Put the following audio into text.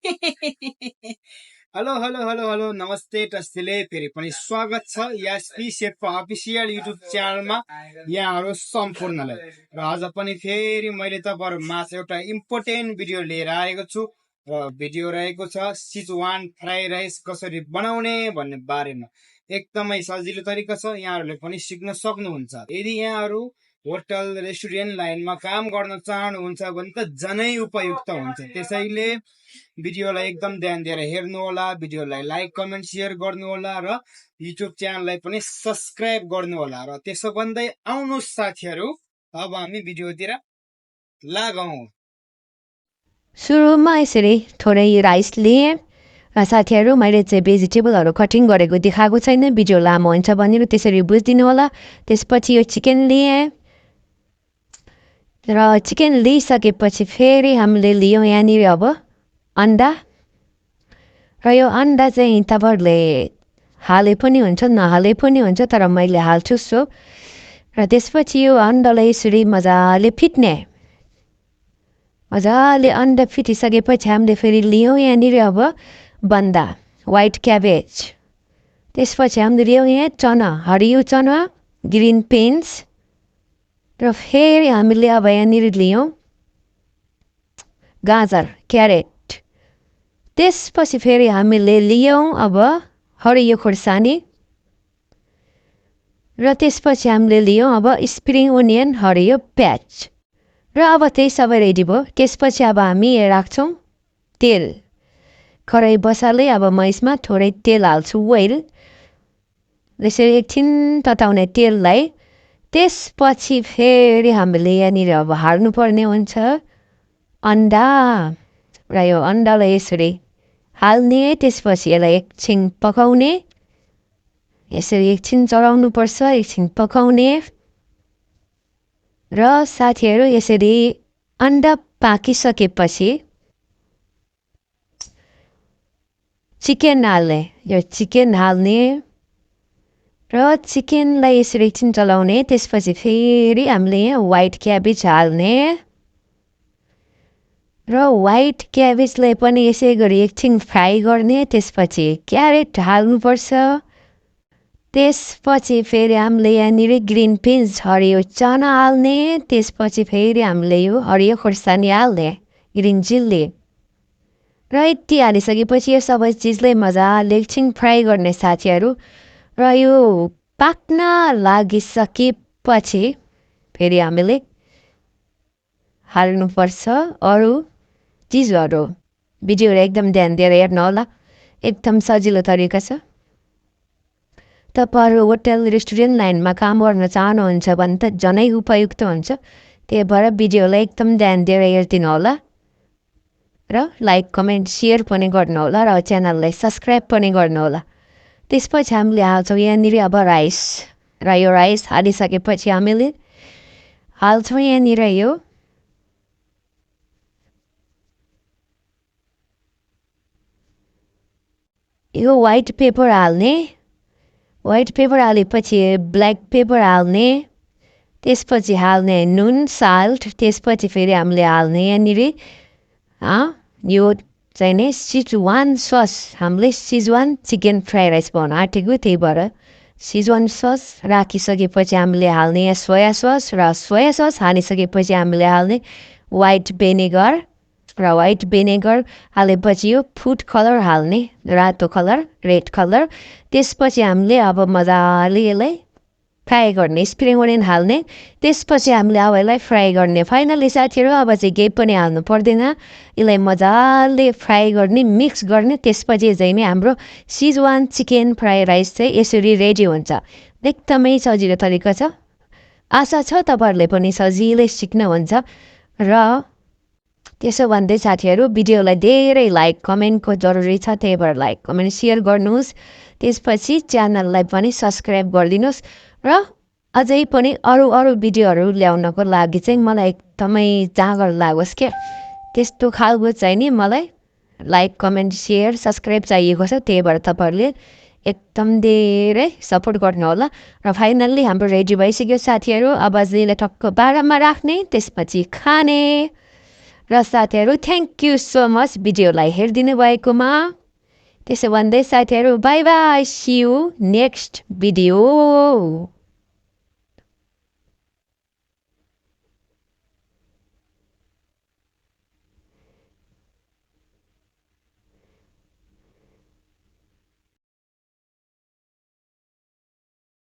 Hello hello hello hello नमस्ते टस्टीले फेरि पनि स्वागत छ एसपी शेर्पा अफिसियल युट्युब च्यानलमा यहाँहरू सम्पूर्णलाई र आज पनि फेरि मैले तपाईँहरू माझ एउटा इम्पोर्टेन्ट भिडियो लिएर आएको छु र भिडियो रहेको छ सिचुवान फ्राई राइस कसरी बनाउने भन्ने बारेमा एकदमै सजिलो तरिका छ यहाँहरूले पनि सिक्न सक्नुहुन्छ यदि यहाँहरू होटल रेस्टुरेन्ट लाइनमा काम गर्न चाहनुहुन्छ भने त जनै उपयुक्त हुन्छ त्यसैले भिडियोलाई एकदम ध्यान दिएर हेर्नु होला भिडियोलाई लाइक कमेन्ट शेयर गर्नु होला र युट्युब च्यानललाई पनि सब्स्क्राइब गर्नु होला र त्यसो भन्दै आउनुहोस् साथीहरू अब हामी भिडियोतिर लागौं सुरुमा यसरी थोरै राइस लिए र साथीहरू मैले चाहिँ भेजिटेबलहरू कटिङ गरेको देखाएको छैन भिडियो लामो हुन्छ भनेर त्यसरी बुझिदिनु होला त्यसपछि यो चिकन लिए र चिकन लिइसकेपछि फेरि हामीले लियौँ यहाँनिर अब अन्डा र यो अन्डा चाहिँ तपाईँहरूले हाले पनि हुन्छ नहाले पनि हुन्छ तर मैले हाल्छु सो र त्यसपछि यो अन्डालाई यसरी मजाले फिट्ने मजाले अन्डा फिटिसकेपछि हामीले फेरि लियौँ यहाँनिर अब बन्दा व्हाइट क्याबेज त्यसपछि हामीले लियौँ यहाँ चना हरियो चना ग्रिन पिन्स र फेरि हामीले अब यहाँनिर लियौँ गाजर क्यारेट त्यसपछि फेरि हामीले लियौँ अब हरियो खोर्सानी र त्यसपछि हामीले लियौँ अब स्प्रिङ ओनियन हरियो प्याज र अब त्यही सबै रेडी भयो त्यसपछि अब हामी राख्छौँ तेल कराई बसाले अब म यसमा थोरै तेल हाल्छु वेल यसरी एकछिन तताउने तेललाई त्यसपछि फेरि हामीले यहाँनिर अब हाल्नुपर्ने हुन्छ अन्डा र यो अन्डालाई यसरी हाल्ने त्यसपछि यसलाई एकछिन पकाउने यसरी एकछिन चलाउनुपर्छ एकछिन पकाउने र साथीहरू यसरी अन्डा पाकिसकेपछि चिकन हाल्ने यो चिकन हाल्ने र चिकनलाई यसरी एकछिन चलाउने त्यसपछि फेरि हामीले यहाँ व्हाइट क्याबेज हाल्ने र व्हाइट क्याबेजलाई पनि यसै गरी एकछिन फ्राई गर्ने त्यसपछि क्यारेट हाल्नुपर्छ त्यसपछि फेरि हामीले यहाँनिर ग्रिन पिन्स हरियो चना हाल्ने त्यसपछि फेरि हामीले यो हरियो खोर्सानी हाल्ने ग्रिन चिल्ली र यति हालिसकेपछि यो सबै चिजलाई मजाले एकछिन फ्राई गर्ने साथीहरू र यो पाक्न लागिसकेपछि फेरि हामीले हाल्नुपर्छ अरू चिजहरू भिडियोहरू एकदम ध्यान दिएर हेर्नु होला एकदम सजिलो तरिका छ तपाईँहरू होटल रेस्टुरेन्ट लाइनमा काम गर्न चाहनुहुन्छ भने त झनै उपयुक्त हुन्छ त्यही भएर भिडियोलाई एकदम ध्यान दिएर हेरिदिनु होला र लाइक कमेन्ट सेयर पनि गर्नु होला र च्यानललाई सब्स्क्राइब पनि गर्नु होला त्यसपछि हामीले हाल्छौँ यहाँनिर अब राइस र यो राइस हालिसकेपछि हामीले हाल्छौँ यहाँनिर यो व्हाइट पेपर हाल्ने व्हाइट पेपर हालेपछि ब्ल्याक पेपर हाल्ने त्यसपछि हाल्ने नुन साल्ट त्यसपछि फेरि हामीले हाल्ने यहाँनिर यो चाहिँ नि सेजवान सस हामीले सेजवान चिकन फ्राई राइस बनाउनु आँटेको त्यही भएर सेजवान सस राखिसकेपछि हामीले हाल्ने सोया सस हालिसकेपछि हामीले हाल्ने व्हाइट भिनेगर र व्हाइट भिनेगर हालेपछि यो फुड कलर हाल्ने रातो कलर रेड कलर त्यसपछि हामीले अब मजाले यसलाई फ्राई गर्ने स्प्रिङ ओनियन हाल्ने त्यसपछि हामीले अब यसलाई फ्राई गर्ने फाइनली साथीहरू अब चाहिँ केही पनि हाल्नु पर्दैन यसलाई मजाले फ्राई गर्ने मिक्स गर्ने त्यसपछि चाहिँ नि हाम्रो सेजवान चिकन फ्राई राइस चाहिँ यसरी रेडी हुन्छ एकदमै सजिलो तरिका छ आशा छ तपाईँहरूले पनि सजिलै सिक्नुहुन्छ र त्यसो भन्दै साथीहरू भिडियोलाई धेरै लाइक कमेन्टको जरुरी छ त्यही भएर लाइक कमेन्ट सेयर गर्नुहोस् त्यसपछि च्यानललाई पनि सब्स्क्राइब गरिदिनुहोस् र अझै पनि अरू भिडियोहरू ल्याउनको लागि चाहिँ मलाई एकदमै जाँगर लागोस् क्या त्यस्तो खालको चाहिँ नि मलाई लाइक कमेन्ट सेयर सब्स्क्राइब चाहिएको छ त्यही भएर तपाईँहरूले एकदम धेरै सपोर्ट गर्नु होला र फाइनल्ली हाम्रो रेडी भइसक्यो साथीहरू अब यसलाई टक्क बाह्रमा राख्ने त्यसपछि खाने र साथीहरू थ्याङ्क यू सो मच भिडियोलाई हेरिदिनु भएकोमा। त्यसो भन्दै साथीहरू bye bye, see you next video.